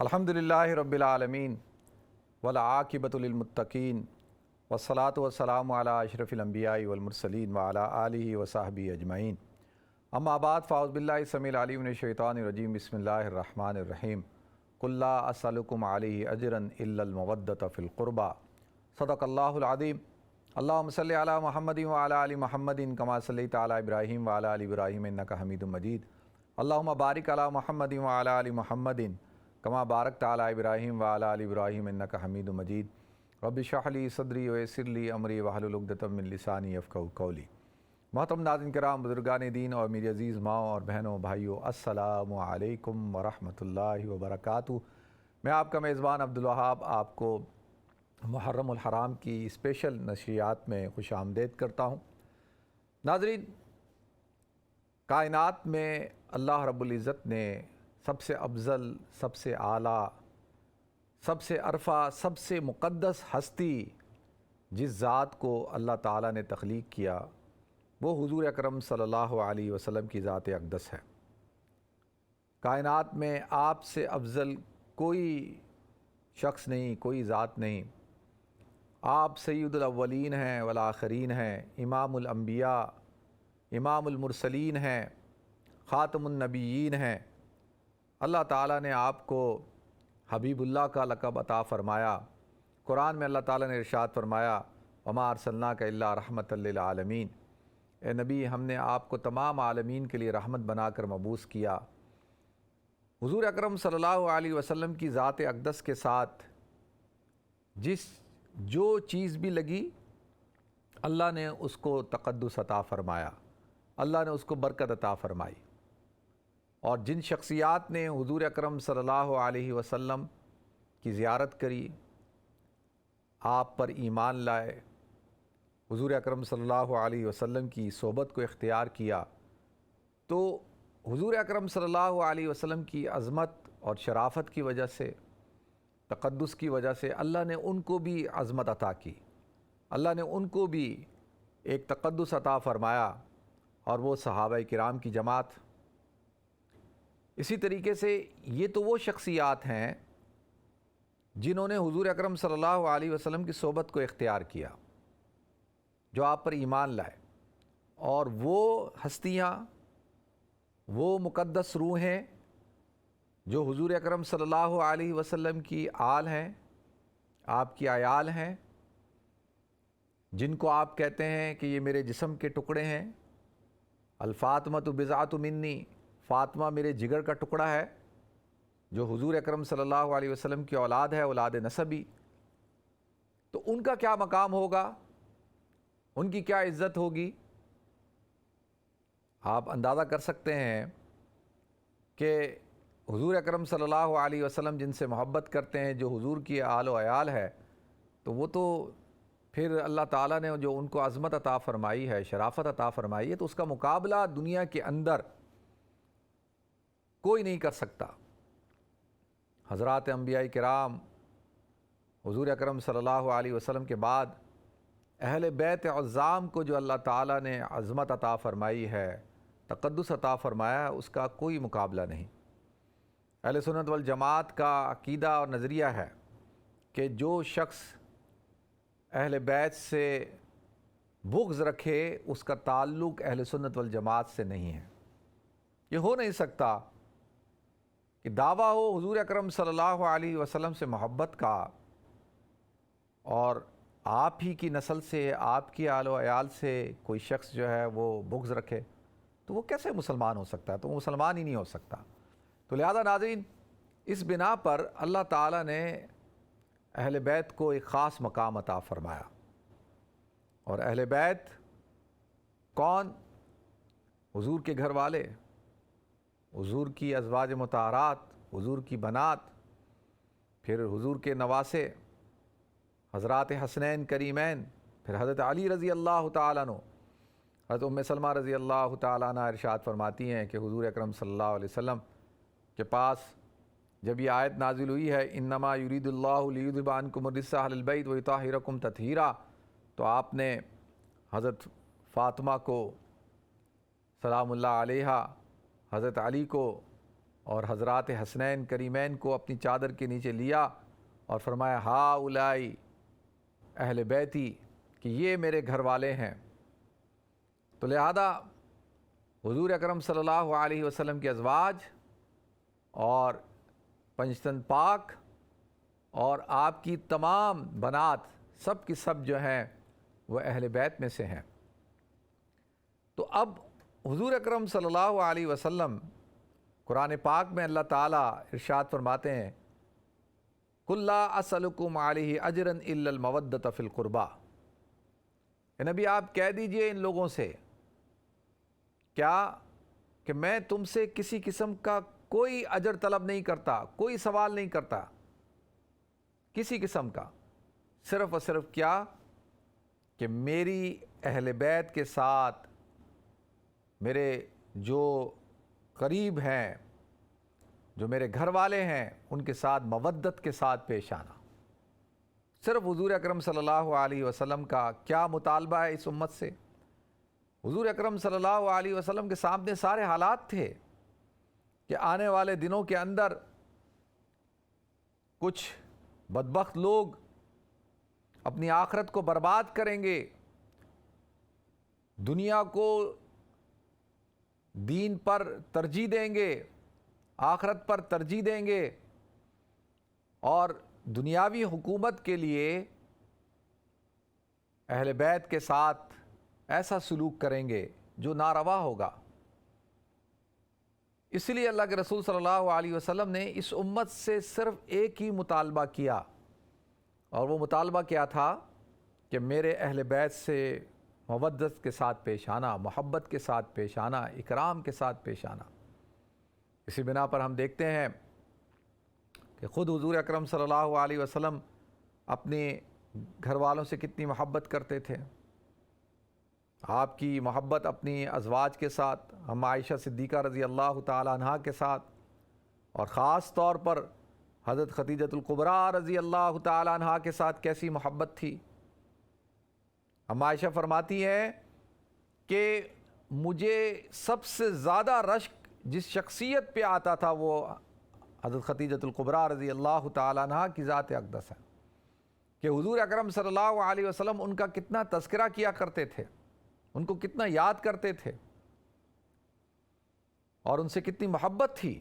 الحمدللہ رب العالمین والعاقبۃ للمتقین والصلاۃ والسلام علی اشرف الانبیاء والمرسلین وعلی آلہ وصحبہ اجمعین اما بعد فاعوذ باللہ السمیع العلیم من الشیطان الرجیم بسم اللہ الرحمن الرحیم قل لا اسألکم علیہ اجرا الا المودۃ فی القربى صدق اللہ العظیم اللہم صلی علی محمد وعلی آل محمد کما صلیت علی ابراہیم وعلی آل ابراہیم انک حمید مجید اللہم بارک علی محمد وعلی آل محمد کما بارکت علی ابراہیم وعلی آل ابراہیم انک حمید مجید رب اشرح لی صدری ویسر لی امری واحلل عقدۃ من لسانی یفقہوا قولی۔ محترم ناظرین کرام، بزرگان دین اور میری عزیز ماؤں اور بہنوں بھائیوں، السلام علیکم ورحمۃ اللہ وبرکاتہ۔ میں آپ کا میزبان عبدالوہاب آپ کو محرم الحرام کی اسپیشل نشریات میں خوش آمدید کرتا ہوں۔ ناظرین، کائنات میں اللہ رب العزت نے سب سے افضل، سب سے اعلیٰ، سب سے عرفہ، سب سے مقدس ہستی جس ذات کو اللہ تعالیٰ نے تخلیق کیا وہ حضور اکرم صلی اللہ علیہ وسلم کی ذات اقدس ہے۔ کائنات میں آپ سے افضل کوئی شخص نہیں، کوئی ذات نہیں۔ آپ سید الاولین ہیں والآخرین ہیں، امام الانبیاء، امام المرسلین ہیں، خاتم النبیین ہیں۔ اللہ تعالیٰ نے آپ کو حبیب اللہ کا لقب عطا فرمایا۔ قرآن میں اللہ تعالیٰ نے ارشاد فرمایا وما ارسلناک الا رحمۃ للعالمین، اے نبی ہم نے آپ کو تمام عالمین کے لیے رحمت بنا کر مبعوث کیا۔ حضور اکرم صلی اللہ علیہ وسلم کی ذات اقدس کے ساتھ جو چیز بھی لگی اللہ نے اس کو تقدس عطا فرمایا، اللہ نے اس کو برکت عطا فرمائی۔ اور جن شخصیات نے حضور اکرم صلی اللہ علیہ وسلم کی زیارت کری، آپ پر ایمان لائے، حضور اکرم صلی اللہ علیہ وسلم کی صحبت کو اختیار کیا، تو حضور اکرم صلی اللہ علیہ وسلم کی عظمت اور شرافت کی وجہ سے، تقدس کی وجہ سے اللہ نے ان کو بھی عظمت عطا کی، اللہ نے ان کو بھی ایک تقدس عطا فرمایا، اور وہ صحابہ کرام کی جماعت۔ اسی طریقے سے یہ تو وہ شخصیات ہیں جنہوں نے حضور اکرم صلی اللہ علیہ وسلم کی صحبت کو اختیار کیا، جو آپ پر ایمان لائے، اور وہ ہستیاں، وہ مقدس روحیں جو حضور اکرم صلی اللہ علیہ وسلم کی آل ہیں، آپ کی عیال ہیں، جن کو آپ کہتے ہیں کہ یہ میرے جسم کے ٹکڑے ہیں۔ الفاطمۃ بضعۃ منی، فاطمہ میرے جگر کا ٹکڑا ہے، جو حضور اکرم صلی اللہ علیہ وسلم کی اولاد ہے، اولاد نسبی۔ تو ان کا کیا مقام ہوگا، ان کی کیا عزت ہوگی؟ آپ اندازہ کر سکتے ہیں کہ حضور اکرم صلی اللہ علیہ وسلم جن سے محبت کرتے ہیں، جو حضور کی آل و عیال ہے، تو وہ تو پھر اللہ تعالیٰ نے جو ان کو عظمت عطا فرمائی ہے، شرافت عطا فرمائی ہے، تو اس کا مقابلہ دنیا کے اندر کوئی نہیں کر سکتا۔ حضرات انبیاء کرام، حضور اکرم صلی اللہ علیہ وسلم کے بعد اہل بیت عظام کو جو اللہ تعالیٰ نے عظمت عطا فرمائی ہے، تقدس عطا فرمایا ہے، اس کا کوئی مقابلہ نہیں۔ اہل سنت والجماعت کا عقیدہ اور نظریہ ہے کہ جو شخص اہل بیت سے بغض رکھے اس کا تعلق اہل سنت والجماعت سے نہیں ہے۔ یہ ہو نہیں سکتا کہ دعویٰ ہو حضور اکرم صلی اللہ علیہ وسلم سے محبت کا، اور آپ ہی کی نسل سے، آپ کی آل و عیال سے کوئی شخص جو ہے وہ بغض رکھے، تو وہ کیسے مسلمان ہو سکتا ہے؟ تو وہ مسلمان ہی نہیں ہو سکتا۔ تو لہذا ناظرین، اس بنا پر اللہ تعالیٰ نے اہل بیت کو ایک خاص مقام عطا فرمایا۔ اور اہل بیت کون؟ حضور کے گھر والے، حضور کی ازواج مطہرات، حضور کی بنات، پھر حضور کے نواسے حضرات حسنین کریمین، پھر حضرت علی رضی اللہ تعالیٰ عنہ۔ حضرت ام سلمہ رضی اللہ تعالیٰ عنہ ارشاد فرماتی ہیں کہ حضور اکرم صلی اللہ علیہ وسلم کے پاس جب یہ آیت نازل ہوئی ہے انما یرید اللہ لیذھب عنکم الرجس اہل البیت ویطہرکم تطہیرا، تو آپ نے حضرت فاطمہ کو سلام اللہ علیہا، حضرت علی کو اور حضرات حسنین کریمین کو اپنی چادر کے نیچے لیا اور فرمایا ہا اولائی اہل بیتی، کہ یہ میرے گھر والے ہیں۔ تو لہذا حضور اکرم صلی اللہ علیہ وسلم کے ازواج اور پنجتن پاک اور آپ کی تمام بنات سب کی سب جو ہیں وہ اہل بیت میں سے ہیں۔ تو اب حضور اکرم صلی اللہ علیہ وسلم قرآن پاک میں اللہ تعالیٰ ارشاد فرماتے ہیں قُلْ لَا أَسْأَلُكُمْ عَلَيْهِ أَجْرًا إِلَّا الْمَوَدَّةَ فِي الْقُرْبَى، اے نبی آپ کہہ دیجئے ان لوگوں سے کیا کہ میں تم سے کسی قسم کا کوئی اجر طلب نہیں کرتا، کوئی سوال نہیں کرتا کسی قسم کا، صرف اور صرف کیا کہ میری اہل بیت کے ساتھ، میرے جو قریب ہیں، جو میرے گھر والے ہیں، ان کے ساتھ مودت کے ساتھ پیش آنا۔ صرف حضور اکرم صلی اللہ علیہ وسلم کا کیا مطالبہ ہے اس امت سے؟ حضور اکرم صلی اللہ علیہ وسلم کے سامنے سارے حالات تھے کہ آنے والے دنوں کے اندر کچھ بدبخت لوگ اپنی آخرت کو برباد کریں گے، دنیا کو دین پر ترجیح دیں گے، آخرت پر ترجیح دیں گے، اور دنیاوی حکومت کے لیے اہل بیت کے ساتھ ایسا سلوک کریں گے جو ناروا ہوگا۔ اس لیے اللہ کے رسول صلی اللہ علیہ وسلم نے اس امت سے صرف ایک ہی مطالبہ کیا، اور وہ مطالبہ کیا تھا کہ میرے اہل بیت سے مودت کے ساتھ پیش آنا، محبت کے ساتھ پیش آنا، اکرام کے ساتھ پیش آنا۔ اسی بنا پر ہم دیکھتے ہیں کہ خود حضور اکرم صلی اللہ علیہ وسلم اپنے گھر والوں سے کتنی محبت کرتے تھے۔ آپ کی محبت اپنی ازواج کے ساتھ، ہم عائشہ صدیقہ رضی اللہ تعالی عنہا کے ساتھ، اور خاص طور پر حضرت خدیجۃ الکبریٰ رضی اللہ تعالی عنہا کے ساتھ کیسی محبت تھی۔ ہم عائشہ فرماتی ہیں کہ مجھے سب سے زیادہ رشک جس شخصیت پہ آتا تھا وہ حضرت خدیجۃ الکبریٰ رضی اللہ تعالی عنہا کی ذات اقدس ہے، کہ حضور اکرم صلی اللہ علیہ وسلم ان کا کتنا تذکرہ کیا کرتے تھے، ان کو کتنا یاد کرتے تھے، اور ان سے کتنی محبت تھی۔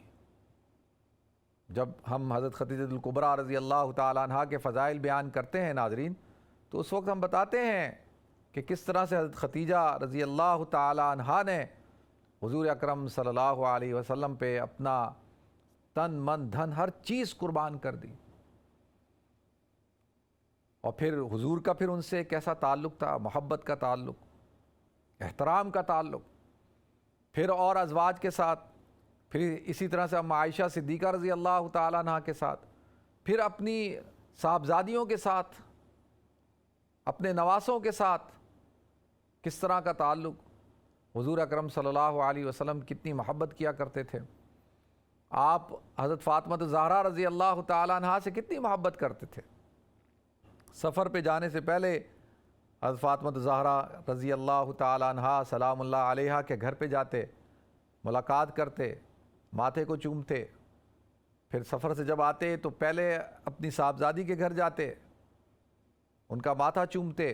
جب ہم حضرت خدیجۃ الکبریٰ رضی اللہ تعالی عنہا کے فضائل بیان کرتے ہیں ناظرین، تو اس وقت ہم بتاتے ہیں کہ کس طرح سے حضرت خدیجہ رضی اللہ تعالی عنہا نے حضور اکرم صلی اللہ علیہ وسلم پہ اپنا تن من دھن ہر چیز قربان کر دی، اور پھر حضور کا پھر ان سے کیسا تعلق تھا، محبت کا تعلق، احترام کا تعلق، پھر اور ازواج کے ساتھ، پھر اسی طرح سے ہم عائشہ صدیقہ رضی اللہ تعالیٰ عنہ کے ساتھ، پھر اپنی صاحبزادیوں کے ساتھ، اپنے نواسوں کے ساتھ کس طرح کا تعلق۔ حضور اکرم صلی اللہ علیہ وسلم کتنی محبت کیا کرتے تھے۔ آپ حضرت فاطمہ الزہرا رضی اللہ تعالیٰ عنہ سے کتنی محبت کرتے تھے۔ سفر پہ جانے سے پہلے حضرت فاطمہ الزہرا رضی اللہ تعالیٰ عنہ سلام اللہ علیہا کے گھر پہ جاتے، ملاقات کرتے، ماتھے کو چومتے، پھر سفر سے جب آتے تو پہلے اپنی صاحبزادی کے گھر جاتے، ان کا ماتھا چومتے،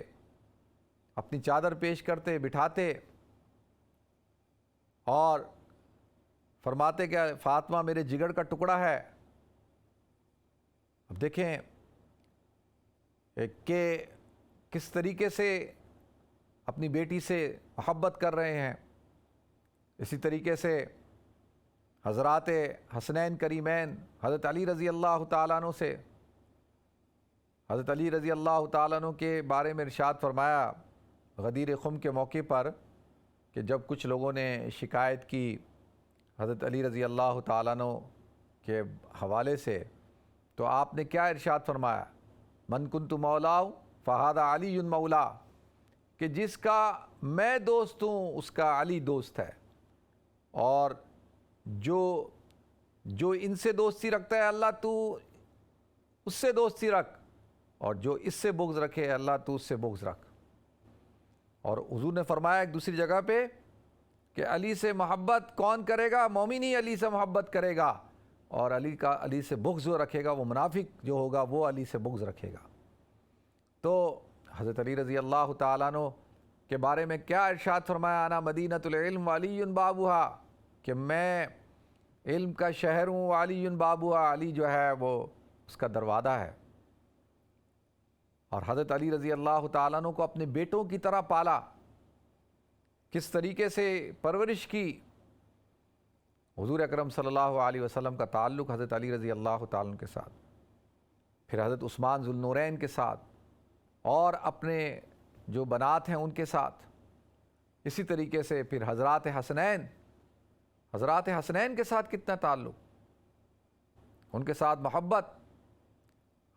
اپنی چادر پیش کرتے، بٹھاتے، اور فرماتے کہ فاطمہ میرے جگر کا ٹکڑا ہے۔ اب دیکھیں کہ کس طریقے سے اپنی بیٹی سے محبت کر رہے ہیں۔ اسی طریقے سے حضرات حسنین کریمین حضرت علی رضی اللہ تعالیٰ عنہ سے، حضرت علی رضی اللہ تعالیٰ عنہ کے بارے میں ارشاد فرمایا غدیر خم کے موقع پر، کہ جب کچھ لوگوں نے شکایت کی حضرت علی رضی اللہ تعالیٰ عنہ کے حوالے سے، تو آپ نے کیا ارشاد فرمایا؟ من کنت مولا فہذا علی مولا، کہ جس کا میں دوست ہوں اس کا علی دوست ہے، اور جو ان سے دوستی رکھتا ہے اللہ تو اس سے دوستی رکھ، اور جو اس سے بغض رکھے اللہ تو اس سے بغض رکھ۔ اور حضور نے فرمایا ایک دوسری جگہ پہ کہ علی سے محبت کون کرے گا؟ مومن ہی علی سے محبت کرے گا، اور علی سے بغض جو رکھے گا وہ منافق جو ہوگا وہ علی سے بغض رکھے گا۔ تو حضرت علی رضی اللہ تعالیٰ عنہ کے بارے میں کیا ارشاد فرمایا، انا مدینۃ العلم وعلی بابھا، کہ میں علم کا شہر ہوں، علی بابھا، علی جو ہے وہ اس کا دروازہ ہے۔ اور حضرت علی رضی اللہ تعالیٰ عنہ کو اپنے بیٹوں کی طرح پالا، کس طریقے سے پرورش کی۔ حضور اکرم صلی اللہ علیہ وسلم کا تعلق حضرت علی رضی اللہ تعالیٰ عنہ کے ساتھ، پھر حضرت عثمان ذو النورین کے ساتھ، اور اپنے جو بنات ہیں ان کے ساتھ، اسی طریقے سے پھر حضرات حسنین کے ساتھ کتنا تعلق، ان کے ساتھ محبت،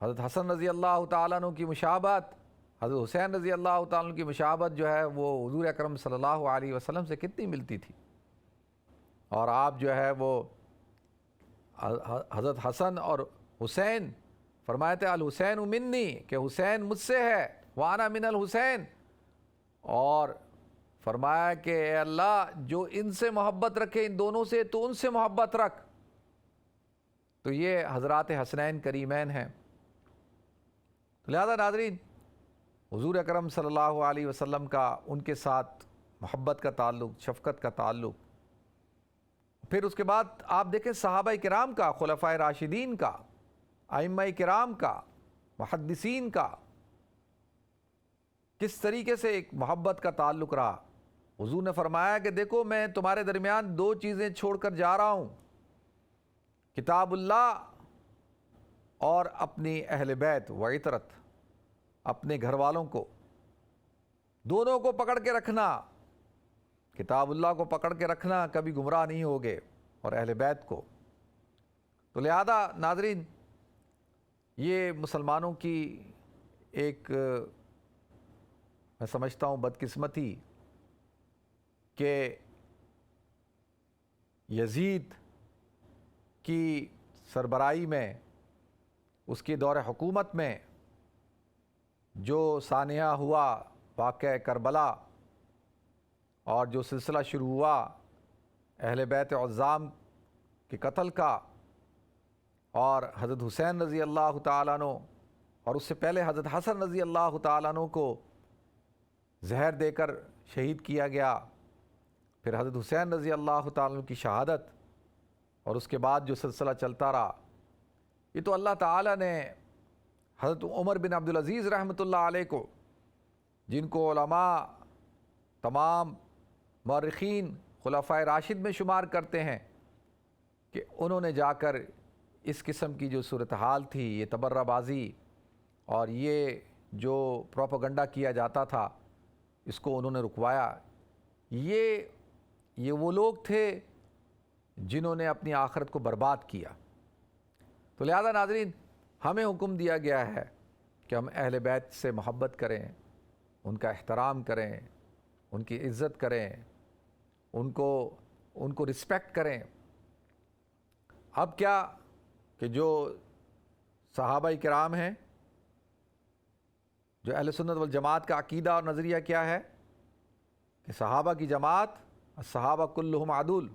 حضرت حسن رضی اللہ تعالیٰ عنہ کی مشابہت، حضرت حسین رضی اللہ تعالیٰ عنہ کی مشابہت جو ہے وہ حضور اکرم صلی اللہ علیہ وسلم سے کتنی ملتی تھی۔ اور آپ جو ہے وہ حضرت حسن اور حسین فرمایا تھے الحسین منی، کہ حسین مجھ سے ہے، وانا من الحسین، اور فرمایا کہ اے اللہ جو ان سے محبت رکھے ان دونوں سے تو ان سے محبت رکھ۔ تو یہ حضرات حسنین کریمین ہیں۔ لہذا ناظرین، حضور اکرم صلی اللہ علیہ وسلم کا ان کے ساتھ محبت کا تعلق، شفقت کا تعلق۔ پھر اس کے بعد آپ دیکھیں صحابہ کرام کا، خلفائے راشدین کا، ائمہ کرام کا، محدثین کا کس طریقے سے ایک محبت کا تعلق رہا۔ حضور نے فرمایا کہ دیکھو میں تمہارے درمیان دو چیزیں چھوڑ کر جا رہا ہوں، کتاب اللہ اور اپنی اہل بیت و عطرت، اپنے گھر والوں کو، دونوں کو پکڑ کے رکھنا، کتاب اللہ کو پکڑ کے رکھنا، کبھی گمراہ نہیں ہوگے، اور اہل بیت کو۔ تو لہذا ناظرین، یہ مسلمانوں کی ایک میں سمجھتا ہوں بدقسمتی کہ یزید کی سربراہی میں، اس کی دور حکومت میں جو سانحہ ہوا واقعہ کربلا، اور جو سلسلہ شروع ہوا اہل بیت عظام کے قتل کا، اور حضرت حسین رضی اللہ تعالیٰ عنہ، اور اس سے پہلے حضرت حسن رضی اللہ تعالیٰ عنہ کو زہر دے کر شہید کیا گیا، پھر حضرت حسین رضی اللہ تعالیٰ عنہ کی شہادت، اور اس کے بعد جو سلسلہ چلتا رہا، یہ تو اللہ تعالیٰ نے حضرت عمر بن عبدالعزیز رحمۃ اللہ علیہ کو، جن کو علماء تمام مورخین خلفائے راشد میں شمار کرتے ہیں، کہ انہوں نے جا کر اس قسم کی جو صورتحال تھی، یہ تبرہ بازی اور یہ جو پروپیگنڈا کیا جاتا تھا، اس کو انہوں نے رکوایا۔ یہ وہ لوگ تھے جنہوں نے اپنی آخرت کو برباد کیا۔ تو لہذا ناظرین، ہمیں حکم دیا گیا ہے کہ ہم اہل بیت سے محبت کریں، ان کا احترام کریں، ان کی عزت کریں، ان کو رسپیکٹ کریں۔ اب کیا کہ جو صحابہ کرام ہیں، جو اہل سنت والجماعت کا عقیدہ اور نظریہ کیا ہے کہ صحابہ کی جماعت، الصحابہ کلہم عدول،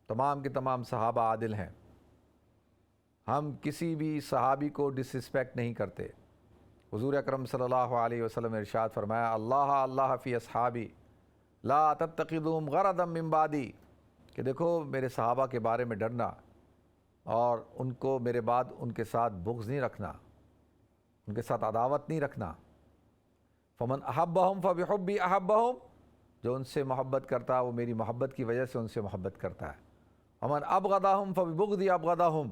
تمام کے تمام صحابہ عادل ہیں، ہم کسی بھی صحابی کو ڈس رسپیکٹ نہیں کرتے۔ حضور اکرم صلی اللہ علیہ وسلم نے ارشاد فرمایا اللہ فی اصحابی لا تتخذوہم غرضا من بعدی، کہ دیکھو میرے صحابہ کے بارے میں ڈرنا، اور ان کو میرے بعد ان کے ساتھ بغض نہیں رکھنا، ان کے ساتھ عداوت نہیں رکھنا۔ فمن احبہم فبحبی احبہم، جو ان سے محبت کرتا ہے وہ میری محبت کی وجہ سے ان سے محبت کرتا ہے۔ ومن ابغضہم فببغضی ابغضہم،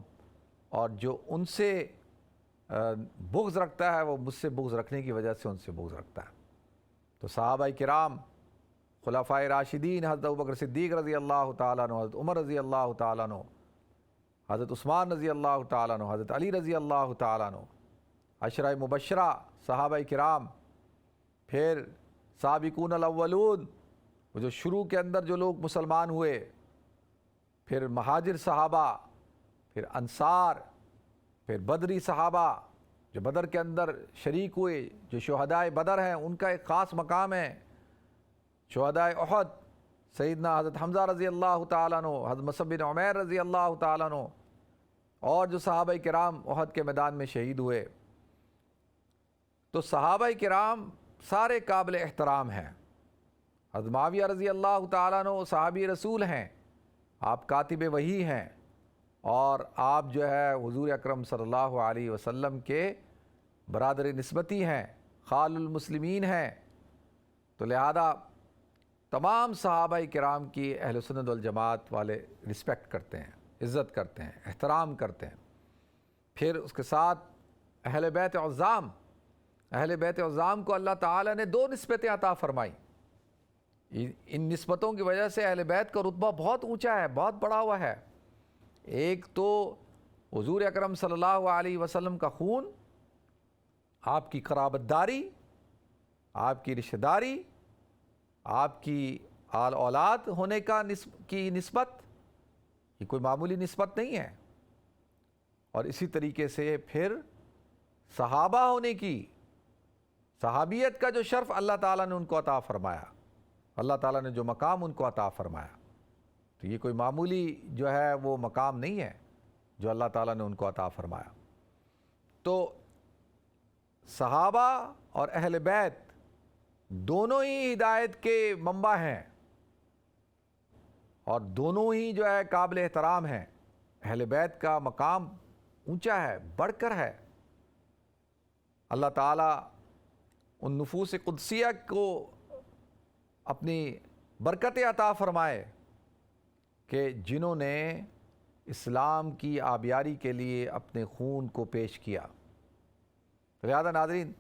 اور جو ان سے بغض رکھتا ہے وہ مجھ سے بغض رکھنے کی وجہ سے ان سے بغض رکھتا ہے۔ تو صحابہ کرام، خلفائے راشدین، حضرت ابوبکر صدیق رضی اللہ تعالیٰ عنہ، حضرت عمر رضی اللہ تعالیٰ عنہ، حضرت عثمان رضی اللہ تعالیٰ عنہ، حضرت علی رضی اللہ تعالیٰ عنہ، عشرہ مبشرہ صحابہ کرام، پھر سابقون الاولون، وہ جو شروع کے اندر جو لوگ مسلمان ہوئے، پھر مہاجر صحابہ، پھر انصار، پھر بدری صحابہ جو بدر کے اندر شریک ہوئے، جو شہدائے بدر ہیں ان کا ایک خاص مقام ہے، شہدائے احد، سیدنا حضرت حمزہ رضی اللہ تعالیٰ عنہ، حضرت مصعب بن عمیر رضی اللہ تعالیٰ عنہ، اور جو صحابہ کرام احد کے میدان میں شہید ہوئے، تو صحابہ کرام سارے قابل احترام ہیں۔ حضرت معاویہ رضی اللہ تعالیٰ عنہ صحابی رسول ہیں، آپ کاتب وحی ہیں، اور آپ جو ہے حضور اکرم صلی اللہ علیہ وسلم کے برادر نسبتی ہیں، خال المسلمین ہیں۔ تو لہذا تمام صحابہ کرام کی اہل سنت والجماعت والے رسپیکٹ کرتے ہیں، عزت کرتے ہیں، احترام کرتے ہیں۔ پھر اس کے ساتھ اہل بیت عظام، اہل بیت عظام کو اللہ تعالیٰ نے 2 نسبتیں عطا فرمائی۔ ان نسبتوں کی وجہ سے اہل بیت کا رتبہ بہت اونچا ہے، بہت بڑا ہوا ہے۔ ایک تو حضور اکرم صلی اللہ علیہ وسلم کا خون، آپ کی قرابت داری، آپ کی رشتہ داری، آپ کی آل اولاد ہونے کی نسبت، یہ کوئی معمولی نسبت نہیں ہے۔ اور اسی طریقے سے پھر صحابہ ہونے کی، صحابیت کا جو شرف اللہ تعالیٰ نے ان کو عطا فرمایا، اللہ تعالیٰ نے جو مقام ان کو عطا فرمایا، تو یہ کوئی معمولی جو ہے وہ مقام نہیں ہے جو اللہ تعالیٰ نے ان کو عطا فرمایا۔ تو صحابہ اور اہل بیت دونوں ہی ہدایت کے منبع ہیں، اور دونوں ہی جو ہے قابل احترام ہیں۔ اہل بیت کا مقام اونچا ہے، بڑھ کر ہے۔ اللہ تعالیٰ ان نفوس قدسیہ کو اپنی برکت عطا فرمائے کہ جنہوں نے اسلام کی آبیاری کے لیے اپنے خون کو پیش کیا۔ لہذا ناظرین،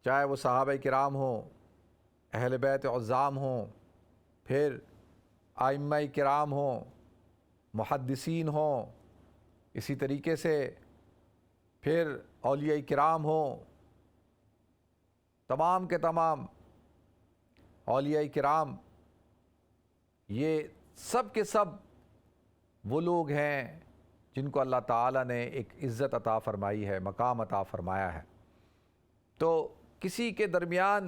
چاہے وہ صحابہ کرام ہوں، اہل بیت عظام ہوں، پھر ائمہ کرام ہوں، محدثین ہوں، اسی طریقے سے پھر اولیاء کرام ہوں، تمام کے تمام اولیاء کرام، یہ سب کے سب وہ لوگ ہیں جن کو اللہ تعالیٰ نے ایک عزت عطا فرمائی ہے، مقام عطا فرمایا ہے۔ تو کسی کے درمیان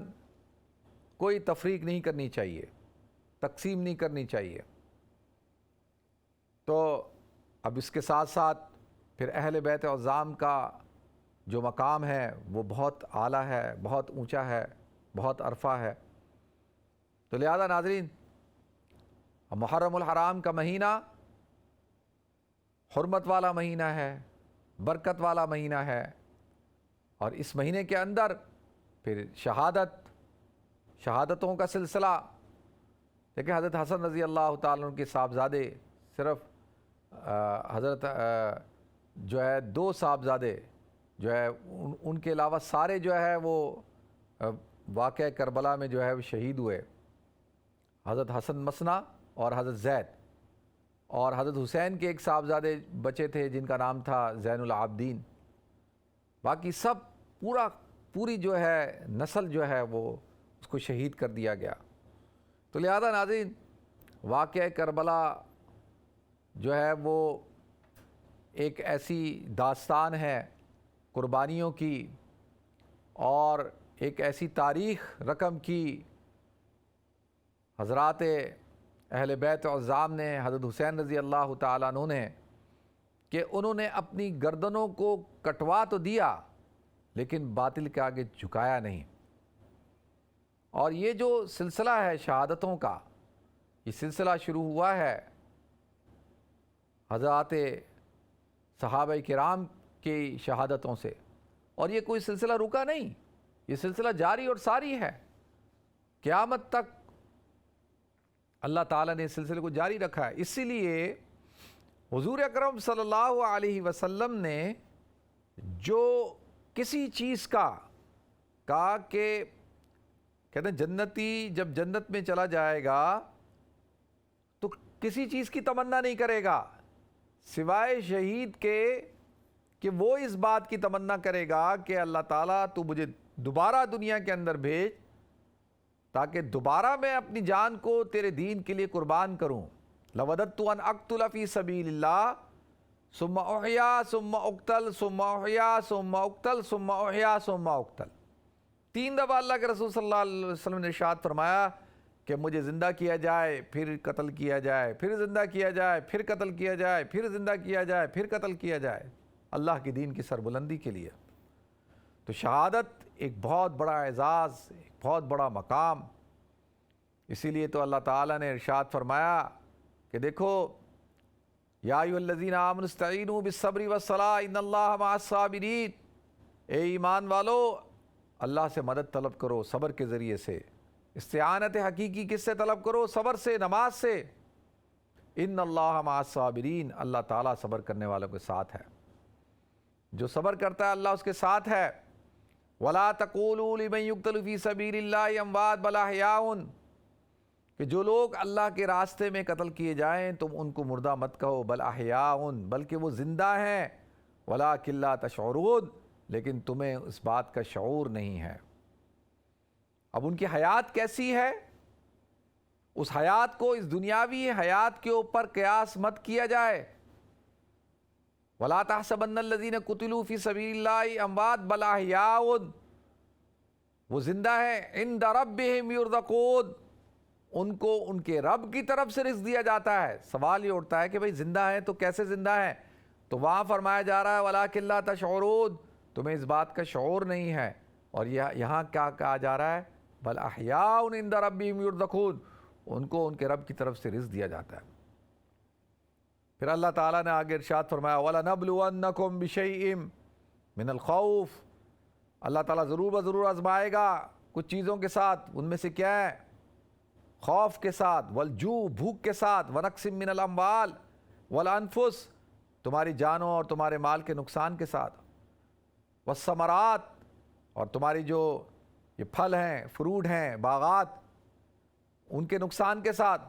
کوئی تفریق نہیں کرنی چاہیے، تقسیم نہیں کرنی چاہیے۔ تو اب اس کے ساتھ ساتھ پھر اہل بیت عظام کا جو مقام ہے وہ بہت اعلیٰ ہے، بہت اونچا ہے، بہت عرفہ ہے۔ تو لہذا ناظرین، محرم الحرام کا مہینہ حرمت والا مہینہ ہے، برکت والا مہینہ ہے، اور اس مہینے کے اندر پھر شہادتوں کا سلسلہ۔ دیکھیں حضرت حسن رضی اللہ تعالیٰ عنہ کے صاحبزادے، صرف حضرت جو ہے 2 صاحبزادے جو ہے، ان کے علاوہ سارے جو ہے وہ واقعہ کربلا میں جو ہے وہ شہید ہوئے۔ حضرت حسن مثنیٰ اور حضرت زید، اور حضرت حسین کے ایک صاحبزادے بچے تھے جن کا نام تھا زین العابدین۔ باقی سب پوری جو ہے نسل جو ہے وہ اس کو شہید کر دیا گیا۔ تو لہذا ناظرین، واقعہ کربلا جو ہے وہ ایک ایسی داستان ہے قربانیوں کی، اور ایک ایسی تاریخ رقم کی حضرات اہل بیت عظام نے، حضرت حسین رضی اللہ تعالیٰ عنہ نے، کہ انہوں نے اپنی گردنوں کو کٹوا تو دیا لیکن باطل کے آگے جھکایا نہیں۔ اور یہ جو سلسلہ ہے شہادتوں کا، یہ سلسلہ شروع ہوا ہے حضرات صحابہ کرام کی شہادتوں سے، اور یہ کوئی سلسلہ رکا نہیں، یہ سلسلہ جاری اور ساری ہے قیامت تک۔ اللہ تعالیٰ نے اس سلسلے کو جاری رکھا ہے۔ اسی لیے حضور اکرم صلی اللہ علیہ وسلم نے جو کسی چیز کا کہا کہ کہتے ہیں جنتی جب جنت میں چلا جائے گا تو کسی چیز کی تمنا نہیں کرے گا سوائے شہید کے، کہ وہ اس بات کی تمنا کرے گا کہ اللہ تعالیٰ تو مجھے دوبارہ دنیا کے اندر بھیج تاکہ دوبارہ میں اپنی جان کو تیرے دین کے لیے قربان کروں۔ لَوَدَدْتُ أَنْ أَقْتُلَ فِي سَبِيلِ اللَّهِ ثُمَّ أُحْيَا ثُمَّ أُقْتَلْ ثُمَّ أُحْيَا ثُمَّ أُقْتَلْ ثُمَّ أُحْيَا ثُمَّ أُقْتَلْ۔ 3 دفعہ اللہ کے رسول صلی اللہ علیہ وسلم نے ارشاد فرمایا کہ مجھے زندہ کیا جائے پھر قتل کیا جائے، پھر زندہ کیا جائے پھر قتل کیا جائے، پھر زندہ کیا جائے پھر قتل کیا جائے، اللہ کی دین کی سربلندی کے لیے۔ تو شہادت ایک بہت بڑا اعزاز، ایک بہت بڑا مقام۔ اسی لیے تو اللہ تعالیٰ نے ارشاد فرمایا کہ دیکھو یا ایھا الذین آمنوا استعینوا بالصبر والصلاۃ ان اللہ مع الصابرین، اے ایمان والو اللہ سے مدد طلب کرو صبر کے ذریعے سے۔ استعانت حقیقی کس سے طلب کرو؟ صبر سے، نماز سے۔ ان اللہ مع الصابرین، اللہ تعالیٰ صبر کرنے والوں کے ساتھ ہے۔ جو صبر کرتا ہے اللہ اس کے ساتھ ہے۔ وَلَا تَقُولُوا لِمَن يُقْتَلُ فِي سَبِيلِ اللَّهِ أَمْوَاتٌ بَلْ أَحْيَاءٌ، کہ جو لوگ اللہ کے راستے میں قتل کیے جائیں تم ان کو مردہ مت کہو، بل احیاء، بلکہ وہ زندہ ہیں، وَلَٰكِن لَا تَشْعُرُونَ، لیکن تمہیں اس بات کا شعور نہیں ہے۔ اب ان کی حیات کیسی ہے؟ اس حیات کو اس دنیاوی حیات کے اوپر قیاس مت کیا جائے۔ وَلَا تَحْسَبَنَّ الَّذِينَ قُتِلُوا فِي سَبِيلِ اللَّهِ أَمْوَاتٌ بَلْ أَحْيَاءٌ، وہ زندہ ہیں، عِندَ رَبِّهِمْ يُرْزَقُونَ، ان کو ان کے رب کی طرف سے رزق دیا جاتا ہے۔ سوال یہ اٹھتا ہے کہ بھئی زندہ ہیں تو کیسے زندہ ہیں؟ تو وہاں فرمایا جا رہا ہے وَلَٰكِن لَا تَشْعُرُونَ، تمہیں اس بات کا شعور نہیں ہے۔ اور یہاں کیا کہا جا رہا ہے؟ بل احیاء عند ربہم یرزقون، ان کو ان کے رب کی طرف سے رزق دیا جاتا ہے۔ پھر اللہ تعالیٰ نے آگے ارشاد فرمایا وَلَنَبْلُوَنَّكُمْ بِشَيْءٍ مِّنَ الْخَوْفِ، اللہ تعالیٰ ضرور بضرور آزمائے گا کچھ چیزوں کے ساتھ، ان میں سے کیا ہے؟ خوف کے ساتھ، والجوع، بھوک کے ساتھ، وَنَقْصٍ مِّنَ الْأَمْوَالِ وَالْأَنفُسِ، تمہاری جانوں اور تمہارے مال کے نقصان کے ساتھ، والثمرات، اور تمہاری جو یہ پھل ہیں، فروٹ ہیں، باغات، ان کے نقصان کے ساتھ۔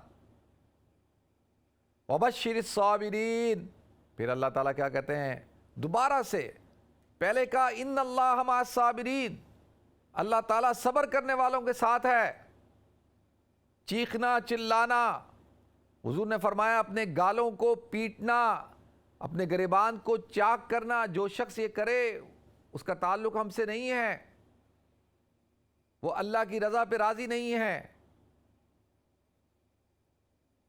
وَبَشِّرِ الصَّابِرِينَ، پھر اللہ تعالیٰ کیا کہتے ہیں؟ دوبارہ سے پہلے کہا ان اللہ مع الصابرین، اللہ تعالیٰ صبر کرنے والوں کے ساتھ ہے۔ چیخنا چلانا، حضور نے فرمایا اپنے گالوں کو پیٹنا، اپنے گریبان کو چاک کرنا، جو شخص یہ کرے اس کا تعلق ہم سے نہیں ہے، وہ اللہ کی رضا پہ راضی نہیں ہے۔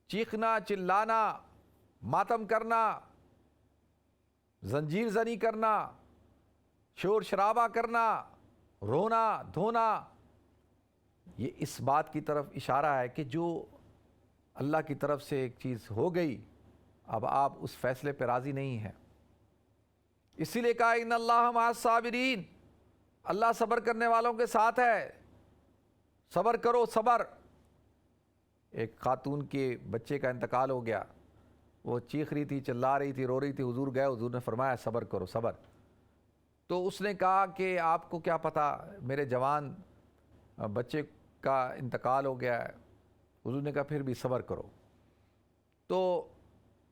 چیخنا چلانا، ماتم کرنا، زنجیر زنی کرنا، شور شرابہ کرنا، رونا دھونا، یہ اس بات کی طرف اشارہ ہے کہ جو اللہ کی طرف سے ایک چیز ہو گئی، اب آپ اس فیصلے پہ راضی نہیں ہیں۔ اسی لیے کہا ان اللہ مع الصابرین، اللہ صبر کرنے والوں کے ساتھ ہے۔ صبر کرو، صبر۔ ایک خاتون کے بچے کا انتقال ہو گیا، وہ چیخ رہی تھی، چلا رہی تھی، رو رہی تھی، حضور گئے، حضور نے فرمایا صبر کرو، صبر۔ تو اس نے کہا کہ آپ کو کیا پتہ میرے جوان بچے کا انتقال ہو گیا ہے۔ حضور نے کہا پھر بھی صبر کرو۔ تو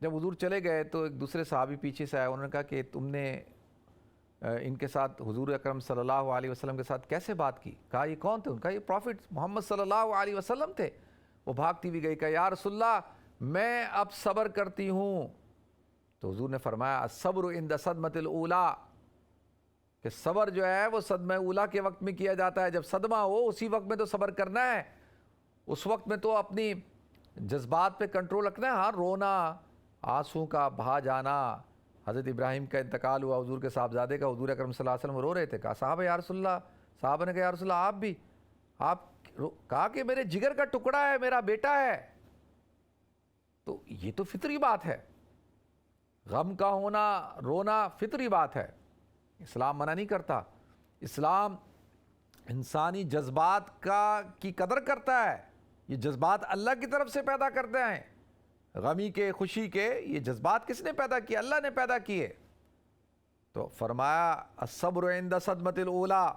جب حضور چلے گئے تو ایک دوسرے صحابی پیچھے سے آئے، انہوں نے کہا کہ تم نے ان کے ساتھ، حضور اکرم صلی اللہ علیہ وسلم کے ساتھ کیسے بات کی؟ کہا یہ کون تھے؟ ان کا یہ پروفٹ محمد صلی اللہ علیہ وسلم تھے۔ وہ بھاگتی بھی گئی، کہا یا رسول اللہ میں اب صبر کرتی ہوں۔ تو حضور نے فرمایا الصبر عند صدمۃ الاولیٰ، کہ صبر جو ہے وہ صدمہ اولیٰ کے وقت میں کیا جاتا ہے، جب صدمہ ہو اسی وقت میں تو صبر کرنا ہے، اس وقت میں تو اپنی جذبات پہ کنٹرول رکھنا ہے۔ ہاں رونا، آنسوں کا بہا جانا، حضرت ابراہیم کا انتقال ہوا حضور کے صاحبزادے کا، حضور اکرم صلی اللہ علیہ وسلم رو رہے تھے، کہا صحابہ یا رسول اللہ، صحابہ نے کہا یا رسول اللہ آپ بھی، آپ کہا کہ میرے جگر کا ٹکڑا ہے، میرا بیٹا ہے۔ تو یہ تو فطری بات ہے، غم کا ہونا، رونا فطری بات ہے، اسلام منع نہیں کرتا۔ اسلام انسانی جذبات کی قدر کرتا ہے، یہ جذبات اللہ کی طرف سے پیدا کرتے ہیں۔ غمی کے، خوشی کے، یہ جذبات کس نے پیدا کیے؟ اللہ نے پیدا کیے۔ تو فرمایا الصبر عند صدمۃ الاولیٰ،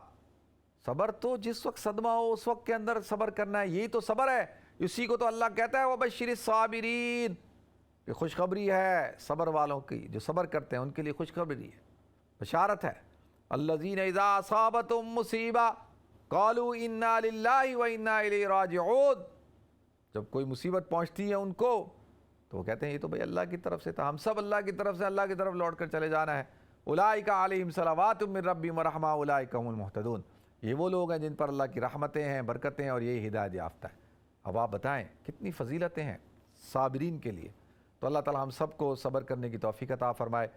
صبر تو جس وقت صدمہ ہو اس وقت کے اندر صبر کرنا ہے، یہی تو صبر ہے۔ اسی کو تو اللہ کہتا ہے وبشر الصابرین، کہ خوشخبری ہے صبر والوں کی، جو صبر کرتے ہیں ان کے لیے خوشخبری ہے، بشارت ہے۔ الذین اذا اصابتهم مصیبہ قالوا انا للہ وانا الیہ راجعون، جب کوئی مصیبت پہنچتی ہے ان کو تو وہ کہتے ہیں یہ تو بھئی اللہ کی طرف سے تھا، ہم سب اللہ کی طرف سے، اللہ کی طرف لوٹ کر چلے جانا ہے۔ اولئک علیہم صلوات من ربہم ورحمہ اولئک هم المہتدون، یہ وہ لوگ ہیں جن پر اللہ کی رحمتیں ہیں، برکتیں ہیں، اور یہی ہدایت یافتہ ہے۔ اب آپ بتائیں کتنی فضیلتیں ہیں صابرین کے لیے. تو اللہ تعالی ہم سب کو صبر کرنے کی توفیق عطا فرمائے.